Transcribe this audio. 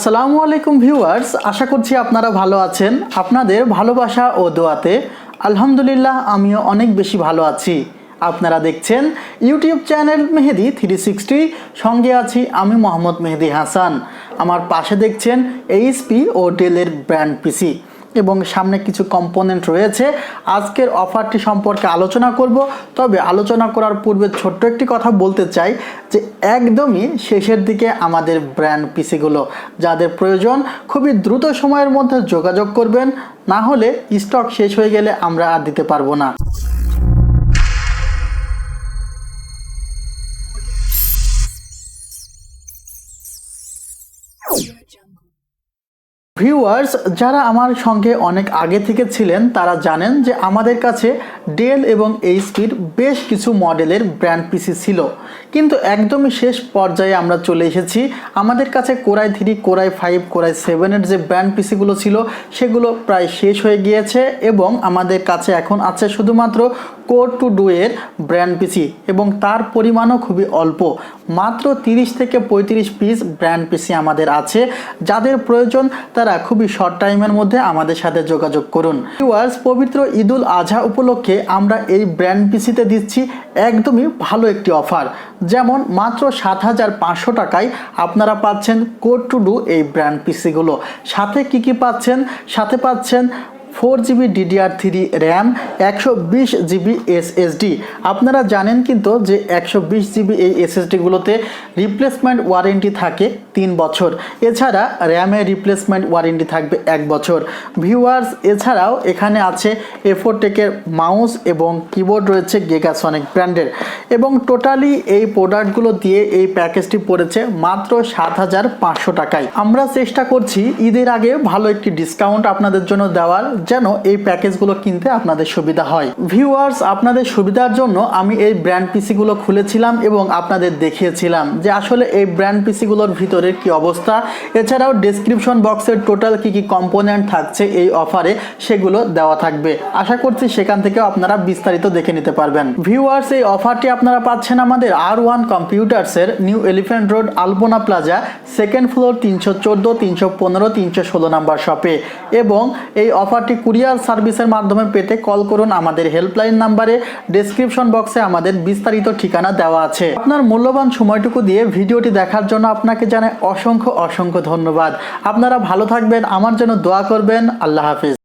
আসসালামু আলাইকুম ভিউয়ার্স, আশা করছি আপনারা ভালো আছেন। আপনাদের ভালোবাসা ও দোয়াতে আলহামদুলিল্লাহ আমিও অনেক বেশি ভালো আছি। আপনারা দেখছেন ইউটিউব চ্যানেল মেহেদি 360, সঙ্গে আছি আমি মোহাম্মদ মেহেদি হাসান। আমার পাশে দেখছেন এইচপি ও ডেলের ব্র্যান্ড পিসি এবং সামনে কিছু কম্পোনেন্ট রয়েছে। আজকের অফারটি সম্পর্কে আলোচনা করব। তবে আলোচনা করার পূর্বে ছোট্ট একটি কথা বলতে চাই যে একদমই শেষের দিকে আমাদের ব্র্যান্ড পিসিগুলো যাদের প্রয়োজন খুবই দ্রুত সময়ের মধ্যে যোগাযোগ করবেন, না হলে স্টক শেষ হয়ে গেলে আমরা আর দিতে পারবো না। ভিউয়ার্স, যারা আমার সঙ্গে অনেক আগে থেকে ছিলেন তারা জানেন যে আমাদের কাছে ডেল এবং এইচপির বেশ কিছু মডেলের ব্র্যান্ড পিসি ছিল, কিন্তু একদমই শেষ পর্যায়ে আমরা চলে এসেছি। আমাদের কাছে কোরাই 3, কোরাই 5, কোরাই 7-এর যে ব্র্যান্ড পিসিগুলো ছিল সেগুলো প্রায় শেষ হয়ে গিয়েছে এবং আমাদের কাছে এখন আছে শুধুমাত্র কোর 2 এর ব্র্যান্ড পিসি এবং তার পরিমাণও খুবই অল্প, মাত্র 30 থেকে 35 পিস ব্র্যান্ড পিসি আমাদের আছে। যাদের প্রয়োজন তারা খুবই শর্ট টাইমের মধ্যে আমাদের সাথে যোগাযোগ করুন। ভিউয়ার্স, পবিত্র ঈদুল আজহা উপলক্ষে আমরা এই ব্র্যান্ড পিসিতে দিচ্ছি একদমই ভালো একটি অফার, যেমন মাত্র 7,500 টাকায় আপনারা পাচ্ছেন কোর 2 এই ব্র্যান্ড পিসিগুলো। সাথে কি পাচ্ছেন? সাথে পাচ্ছেন 4GB DDR3 RAM, 120GB SSD। আপনারা জানেন কিন্তু যে 120GB এই SSDগুলোতে রিপ্লেসমেন্ট ওয়ারেন্টি থাকে 3 বছর, এছাড়া র্যামের রিপ্লেসমেন্ট ওয়ারেন্টি থাকবে 1 বছর। ভিউয়ার্স, এছাড়াও এখানে আছে A4 টেকের মাউস এবং কিবোর্ড রয়েছে গিগাসনিক ব্র্যান্ডের, এবং টোটালি এই প্রোডাক্টগুলো দিয়ে এই প্যাকেজটি পড়েছে মাত্র 7,500 টাকায়। আমরা চেষ্টা করছি ঈদের আগে ভালো একটি ডিসকাউন্ট আপনাদের জন্য দেওয়ার, যেন এই প্যাকেজগুলো কিনতে আপনাদের সুবিধা হয়। ভিউয়ার্স, আপনাদের সুবিধার জন্য আমি এই ব্র্যান্ড পিসিগুলো খুলেছিলাম এবং আপনাদের দেখিয়েছিলাম যে আসলে এই ব্র্যান্ড পিসিগুলোর ভিতরের কি অবস্থা। এছাড়াও ডেসক্রিপশন বক্সের টোটাল কি কম্পোনেন্ট থাকছে এই অফারে সেগুলো দেওয়া থাকবে। আশা করছি সেখান থেকেও আপনারা বিস্তারিত দেখে নিতে পারবেন। ভিউয়ার্স, এই অফারটি আপনারা পাচ্ছেন আমাদের R1 কম্পিউটার্সের নিউ এলিফ্যান্ট রোড আলপনা প্লাজা, 2nd ফ্লোর, 314, 315, 316 নাম্বার শপে। এবং এই অফারটি কুরিয়ার সার্ভিসের মাধ্যমে পেতে কল করুন আমাদের হেল্পলাইন নাম্বারে। ডেসক্রিপশন বক্সে আমাদের বিস্তারিত ঠিকানা দেওয়া আছে। আপনার মূল্যবান সময়টুকু দিয়ে ভিডিওটি দেখার জন্য আপনাকে জানাই অসংখ্য ধন্যবাদ। আপনারা ভালো থাকবেন, আমার জন্য দোয়া করবেন। আল্লাহ হাফেজ।